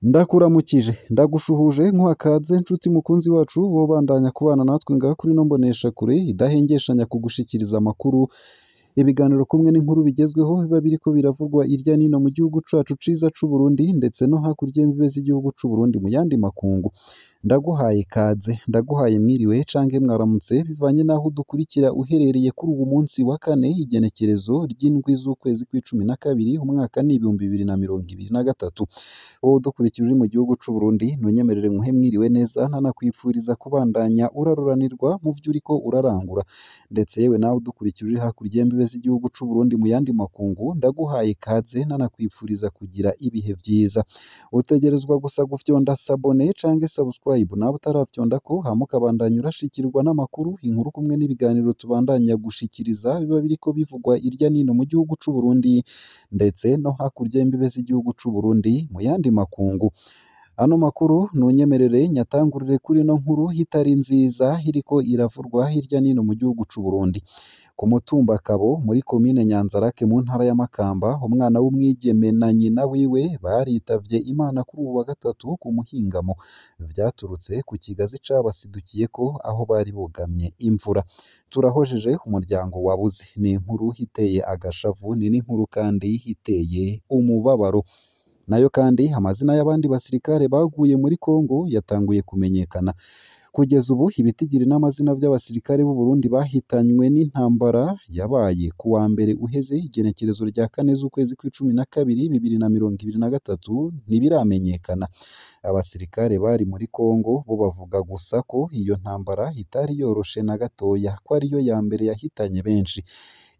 Ndakuramukije, ndagushuhuje nkuha ikaze nshuti mukunzi wacu wobandanya kubana natwe ngaha kuri ino mboneshakure idahengeshanya kugushikiriza amakuru, ibiganiro kumwe n'inkuru bigezweho biba biriko biravugwa irya nino mu gihugu cacu ciza c'Uburundi ndetse no hakurya y'imbibe z'igihugu c'Uburundi mu yandi makungu. Ndaguhaye ikaze, ndaguhaye mwiriwe canke mwaramutse bivanye n'aho udukurikira uherereye kuri uwu munsi wa kane igenekerezo ry'indwi z'ukwezi kw'icumi na kabiri umwaka ni 2023. Wowe udukurikira uri mu gihugu c'Uburundi ntunyemerere nkuhe mwiriwe neza ntanakwifuriza kubandanya uraruranirwa mu vyo uriko urarangura, ndetse yewe nawe udukurikira uri hakurya y'imbibe z'igihugu c'Uburundi mu yandi makungu ndaguhaye ikaze ntanakwifuriza kugira ibihe vyiza. Utegerezwa gusa gufyonda sabone canke subscribe nawe utaravyondako hama ukabandanya urashikirwa n'amakuru, inkuru kumwe n'ibiganiro tubandanya gushikiriza biba biriko bivugwa irya nino mu gihugu c'Uburundi ndetse no hakurya y'imbibe z'igihugu c'Uburundi mu yandi makungu. Ano makuru ntunyemerere nyatangurire kuri ino nkuru itari nziza iriko iravurwa hirya nino mu gihugu c'Uburundi. Ku mutumba Kabo muri komine Nyanzarake mu ntara ya Makamba, umwana w'umwigeme na nyina wiwe baritavye Imana kuri uwu wa gatatu ku muhingamo. Vyaturutse ku kigazi cabasidukiyeko aho bari bugamye imvura. Turahojeje umuryango wabuze. Ni inkuru iteye agashavu, ni n'inkuru kandi iteye umubabaro. Nayo kandi amazina y'abandi basirikare baguye muri Kongo yatanguye kumenyekana. Kugeza ubu ibitigiri n'amazina vy'abasirikare b'u Burundi bahitanywe n'intambara yabaye ku wa mbere uheze igenekerezo rya kane z'ukwezi kw'icumi na kabiri 2023 ntibiramenyekana. Abasirikare bari muri Kongo bo bavuga gusa ko iyo ntambara itari yoroshe na gatoya, ko ariyo ya mbere yahitanye benshi.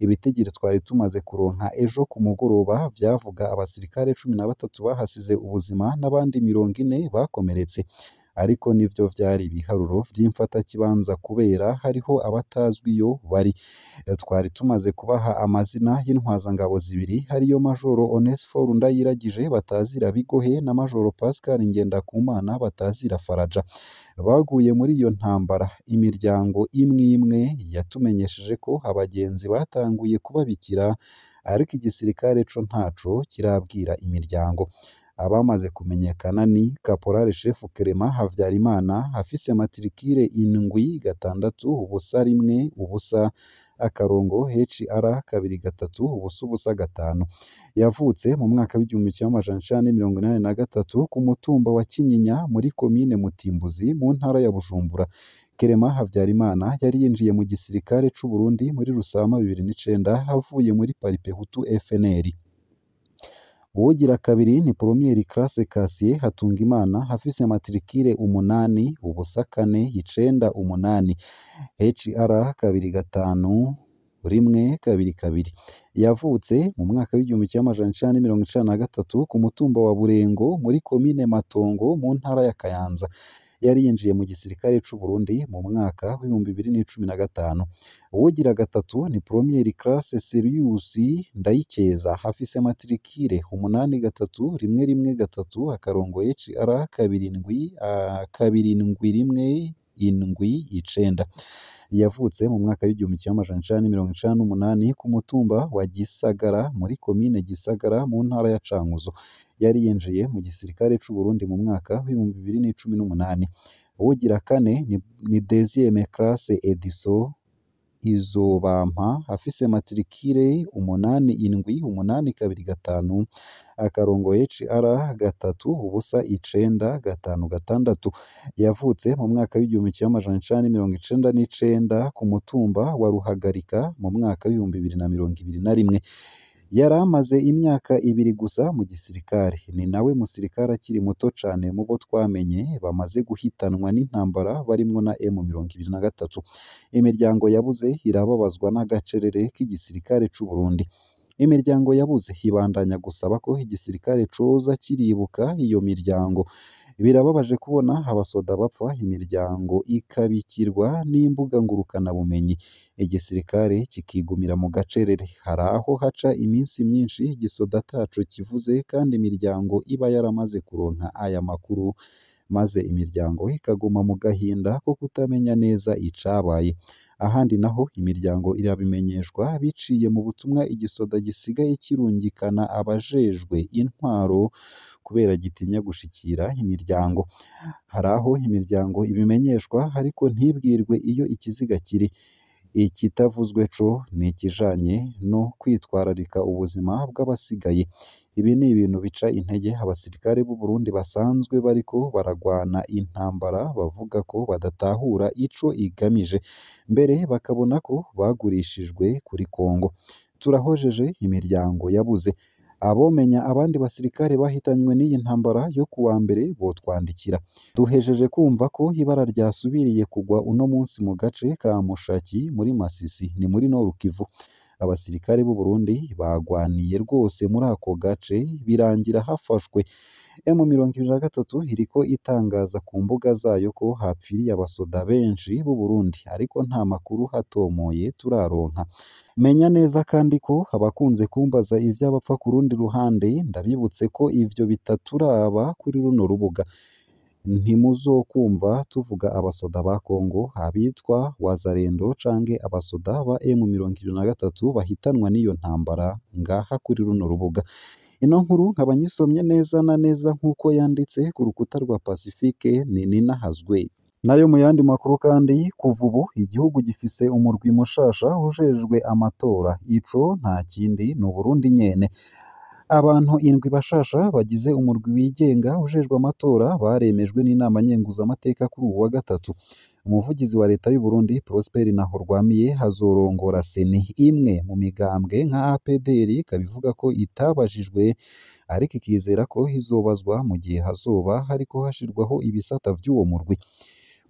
Ibitigiri twari tumaze kuronka ejo ku mugoroba vyavuga abasirikare 13 bahasize ubuzima n'abandi 40 bakomeretse, ariko nivyo vyari ibiharuro vy'imfatakibanza kubera hariho abatazwi iyo bari. Twari tumaze kubaha amazina y'intwazangabo zibiri hariyo Majoro Onesphore Ndayiragije batazira Bigohe na Majoro Pascal Ngendakumana batazira Faraja. Baguye muri iyo ntambara. Imiryango imwe imwe yatumenyesheje ko abagenzi batanguye kubabikira, ariko igisirikare co ntaco kirabwira imiryango. Abamaze kumenyekana ni Caporal Chef Clement Havyarimana afise matrikire 76 akarongo HR 23 yavutse mu mwaka w'1983 ku mutumba wa Kinyinya muri komine Mutimbuzi mu ntara ya Bujumbura. Clement Havyarimana yari yinjiye mu gisirikare c'u Burundi muri Rusama 2009 avuye muri Paripehutu FNL. Uwogira kabiri ni Premier Classe Cassier Hatungimana afise matrikire 8 HR 25122. Yavutse mu mwaka w'1993 ku mutumba wa Burengo muri komine Matongo mu ntara ya Kayanza. Yari yinjiye mu gisirikare c'u Burundi mu mwaka w'2015. Uwogira gatatu ni Premier Classe Sirius Ndayikeza afise matrikire 8313 akarongo HR 27179. Yavutse mu mwaka w'1998 ku mutumba wa Gisagara muri komine Gisagara mu ntara ya Cankuzo. Yari yinjiye mu gisirikare c'u Burundi mu mwaka w'2018. Uwogira kane ni Deuxième Classe Edison Izobampa afise matrikire 8782 akarongo HR 31956. Yavutse mu mwaka w'1999 ku mutumba wa Ruhagarika mu mwaka w'2021. Yari amaze imyaka 2 gusa mu gisirikare. Ni nawe musirikare akiri muto cane mu bo twamenye bamaze guhitanwa n'intambara barimwo na M23. Imiryango yabuze irababazwa n'agacerere k'igisirikare c'u Burundi. Imiryango yabuze hibandanya gusaba ko igisirikare coza kiribuka iyo miryango. Birababaje kubona abasoda bapfa, imiryango ikabikirwa n'imbuga ngurukana bumenyi, igisirikare kikigumira mu gacerere. Hari aho haca iminsi myinshi igisoda taco kivuze kandi imiryango iba yaramaze kuronka aya makuru, maze imiryango ikaguma mu gahinda ko kutamenya neza icabaye. ahandi naho imiryango irabimenyeshwa biciye mu butumwa igisoda gisigaye kirungikana abajejwe intwaro kubera gitinya gushikira imiryango. Hari aho imiryango ibimenyeshwa ariko ntibwirwe iyo ikiziga kiri. Ikitavuzwe co ni ikijanye no kwitwararika ubuzima bw'abasigaye. Ibi ni ibintu bica intege abasirikare b'u Burundi basanzwe bariko baragwana intambara bavuga ko badatahura ico igamije, mbere bakabona ko bagurishijwe kuri Kongo. Turahojeje imiryango yabuze. Abomenya abandi basirikare bahitanywe n'iyi ntambara yo kuwa mbere botwandikira. Duhejeje kumva ko ibara ryasubiriye kugwa uno munsi mu gace ka Mushaki muri Masisi ni muri Nord Kivu. Abasirikare b'u Burundi bagwaniye rwose muri ako gace birangira hafashwe. M23 iriko itangaza ku mbuga zayo ko hapfiriye abasoda benshi b'u Burundi ariko nta makuru hatomoye turaronka. Menya neza kandi ko abakunze kumbaza ivy'abapfa ku rundi ruhande ndabibutse ko ivyo bitaturaba kuri runo rubuga. Ntimuzokumva tuvuga abasoda ba Kongo abitwa Wazalendo canke abasoda ba M23 bahitanwa n'iyo ntambara ngaha kuri runo rubuga. Ino nkuru nkaba nyisomye neza na neza nk'uko yanditse ku rukuta rwa Pacifique Ninahazwe. Nayo mu yandi makuru kandi kuva ubu igihugu gifise umurwi mushasha ujejwe amatora. Ico nta kindi ni Uburundi nyene. Abantu indwi bashasha bagize umurwi wigenga ujejwe amatora baremejwe n'inama nkenguzamateka kuri ubu wa gatatu. Umuvugizi wa leta y'u Burundi Prosper Nahorwamiye hazorongora seni imwe mu migambwe nka APDR kabivuga ko itabajijwe ariko ikizera ko izobazwa mu gihe hazoba hariko hashirwaho ibisata vy'uwo murwi.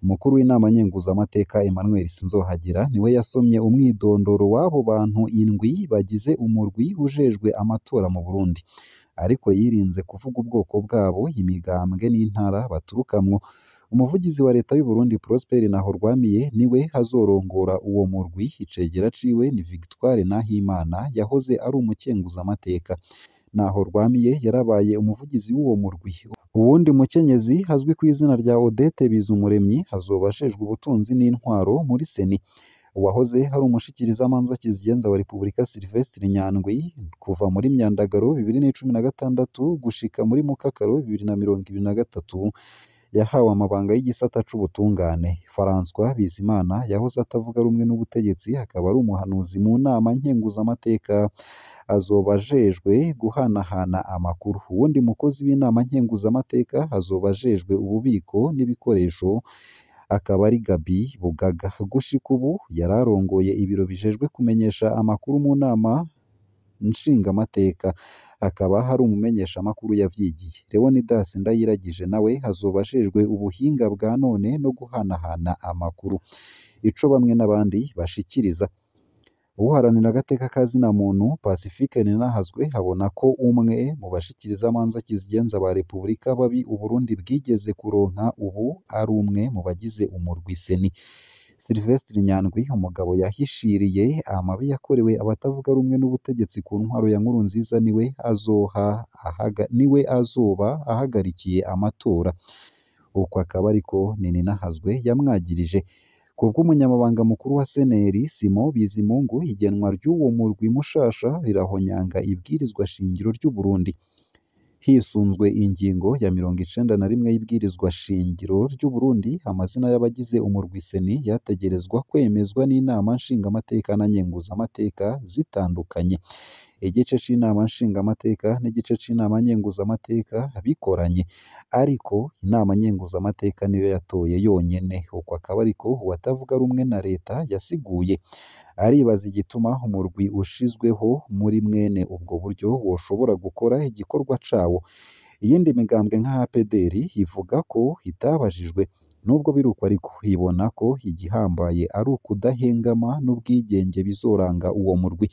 Umukuru w'inama nkenguzamateka Emmanuel Sinzohagira niwe yasomye umwidondoro w'abo bantu indwi bagize umurwi ujejwe amatora mu Burundi, ariko yirinze kuvuga ubwoko bwabo, imigambwe n'intara baturukamwo. Umuvugizi wa leta y'u Burundi Prosper Nahorwamiye niwe hazorongora uwo murwi. Icegera ciwe ni Victoire Nahimana yahoze ari umukenguzamateka. Nahorwamiye yarabaye umuvugizi w'uwo murwi. Uwundi mukenyezi azwi ku izina rya Odette Bizumuremyi azoba ajejwe ubutunzi n'intwaro muri Seni. Uwahoze hari umushikirizamanza kizigenza wa Repubulika Sylvestre Nyandwi kuva muri Myandagaro 2016 gushika muri Mukakaro 2023 yahawe amabanga y'igisata c'ubutungane. François Bizimana yahoze atavuga rumwe n'ubutegetsi akaba ari umuhanuzi mu nama nkenguzamateka azoba ajejwe guhanahana amakuru. Uwundi mukozi w'inama nkenguzamateka azoba ajejwe ububiko n'ibikoresho akaba ari Gabi Bugaga. Gushika ubu yararongoye ibiro bijejwe kumenyesha amakuru mu nama nshingamateka, akaba hari umumenyesha amakuru yavyigiye. Leonidas Ndayiragije nawe azoba ajejwe ubuhinga bwa none no guhanahana amakuru. Ico bamwe n'abandi bashikiriza. Uharanira agateka kazina muntu Pacifique Ninahazwe abona ko umwe mu bashikirizamanza kizigenza ba Repubulika babi Uburundi bwigeze kuronka ubu ari umwe mu bagize umurwi Seni. Sylvestre Nyandwi, umugabo yahishiriye amabi yakorewe abatavuga rumwe n'ubutegetsi ku ntwaro ya Nkurunziza, niwe azoba ahagarikiye amatora. Uko akaba ariko Ninahazwe yamwagirije. Kubw'umunyamabanga mukuru wa Seneri Simon Bizimungu, igenwa ry'uwo murwi mushasha rirahonyanga ibwirizwa shingiro ry'u Burundi. Hisunzwe ingingo ya 91 y'ibwirizwa shingiro ry'u Burundi, amazina y'abagize umurwi Seni yategerezwa kwemezwa n'inama nshingamateka na nkenguzamateka zitandukanye. Igice c'inama nshingamateka n'igice c'inama nkenguzamateka bikoranye, ariko inama nkenguzamateka niyo yatoye yonyene. Uko akaba ariko uwatavuga rumwe na leta yasiguye. Aribaza igituma umurwi ushizweho muri mwene ubwo buryo woshobora gukora igikorwa cawo. Iyindi migambwe nka APDR ivuga ko itabajijwe. Nubwo biruko ariko ibona ko igihambaye ari ukudahengama n'ubwigenge bizoranga uwo murwi.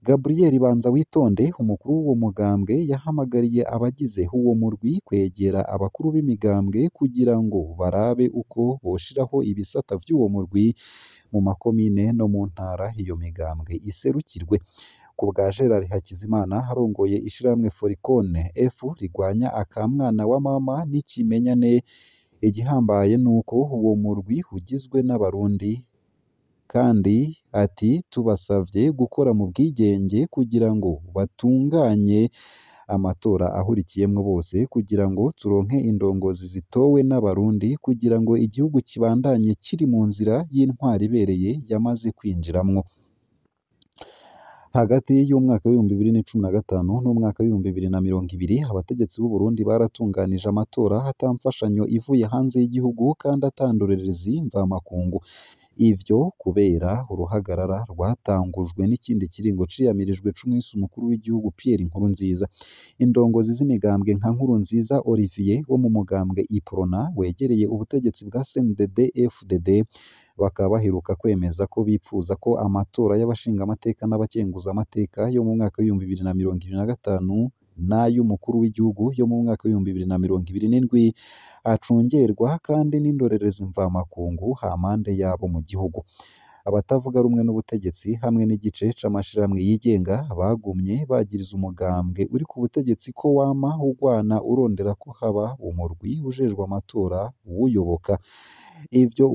Gabriel Banza Witonde, umukuru w'uwo mugambwe, yahamagariye abagize uwo murwi kwegera abakuru b'imigambwe kugira ngo barabe uko boshiraho ibisata vy'uwo murwi mu makomine no mu ntara iyo migambwe iserukirwe. Ku bwa Gerard Hakizimana arongoye ishirahamwe Foricone F rigwanya akamwana wa mama n'ikimenyane, igihambaye nuko uwo murwi ugizwe n'abarundi kandi ati tubasavye gukora mu bwigenge kugira ngo batunganye amatora ahurikiyemwo bose kugira ngo turonke indongozi zitowe n'abarundi kugira ngo igihugu kibandanye kiri mu nzira y'intwari ibereye yamaze kwinjiramwo. Hagati y'umwaka w'ibihumbi bibiri n'icumi na gatanu n'umwaka w'ibihumbi bibiri na mirongo ibiri abategetsi b'u Burundi baratunganije amatora ata mfashanyo ivuye hanze y'igihugu kandi ata ndorerezi mvamakungu. Ivyo kubera uruhagarara rwatangujwe n'ikindi kiringo ciyamirijwe c'umuhisi umukuru w'igihugu Pierre Nkurunziza. Indongozi z'imigambwe nka Nkurunziza Olivier wo mu mugambwe Iprona wegereye ubutegetsi bwa CNDD-FDD bakaba baheruka kwemeza ko bipfuza ko amatora y'abashingamateka n'abakenguzamateka yo mu mwaka w'ibihumbi bibiri na mirongo ibiri na gatanu n'ay'umukuru w'igihugu yo mu mwaka w'ibihumbi bibiri na mirongo ibiri n'indwi acungerwa kandi n'indorerezi mvamakungu hampande yabo mu gihugu. Abatavuga rumwe n'ubutegetsi hamwe n'igice c'amashirahamwe yigenga bagumye bagiriza umugambwe uri ku butegetsi ko wama ugwana urondera ko haba umurwi ujejwe amatora uwuyoboka. Ivyo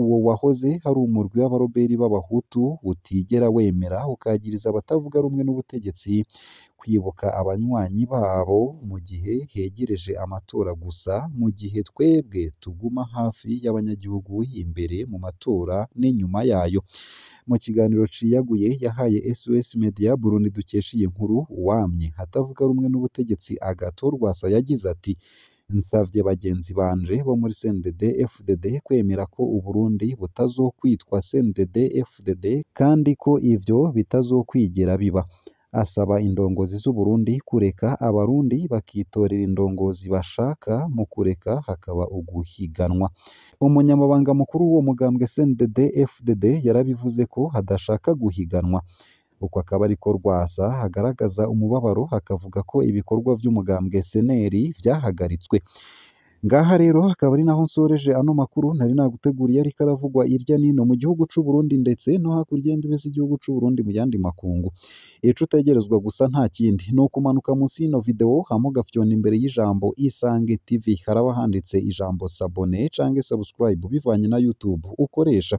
uwo wahoze hari umurwi w'abaroberi b'abahutu utigera wemera ukagiriza abatavuga rumwe n'ubutegetsi kwibuka abanywanyi babo mu gihe hegereje amatora gusa mu gihe twebwe tuguma hafi y'abanyagihugu imbere mu matora n'inyuma yayo. Mu kiganiro ciyaguye yahaye SOS Media Burundi dukesha iyi nkuru uwamye hatavuga rumwe n'ubutegetsi Agathon Rwasa yagize ati nsavye bagenzi banje bo muri CNDD-FDD kwemera ko Uburundi butazokwitwa CNDD-FDD kandi ko ivyo bitazokwigera biba. Asaba indongozi z'Uburundi kureka abarundi bakitorera indongozi bashaka mu kureka hakaba uguhiganwa. Umunyamabanga mukuru w'uwo mugambwe CNDD-FDD yarabivuze ko hadashaka guhiganwa. Uko akaba ariko Rwasa hagaragaza umubabaro hakavuga ko ibikorwa vy'umugambwe CNL vyahagaritswe. Ngaha rero akaba ari naho nsoreje ano makuru nari naguteguriye ariko aravugwa irya nino mu gihugu c'u Burundi ndetse no hakurya y'imbibe z'igihugu c'u Burundi mu yandi makungu. Ico utegerezwa gusa nta kindi ni ukumanuka munsi y'ino video hama ugafyona imbere y'ijambo Isange TV haraba handitse ijambo s'abonner canke subscribe bivanye na YouTube ukoresha.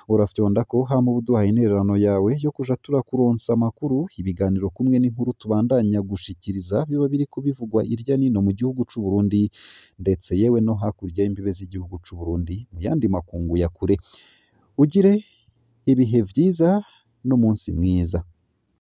Urafyondako hama uba uduhaye intererano yawe yo kuja turakuronsa amakuru, ibiganiro kumwe n'inkuru tubandanya gushikiriza biba biriko bivugwa irya nino mu gihugu c'u Burundi ndetse yewe no hakurya y'imbibe z'igihugu c'u Burundi mu yandi makungu ya kure. Ugire ibihe vyiza n'umunsi mwiza.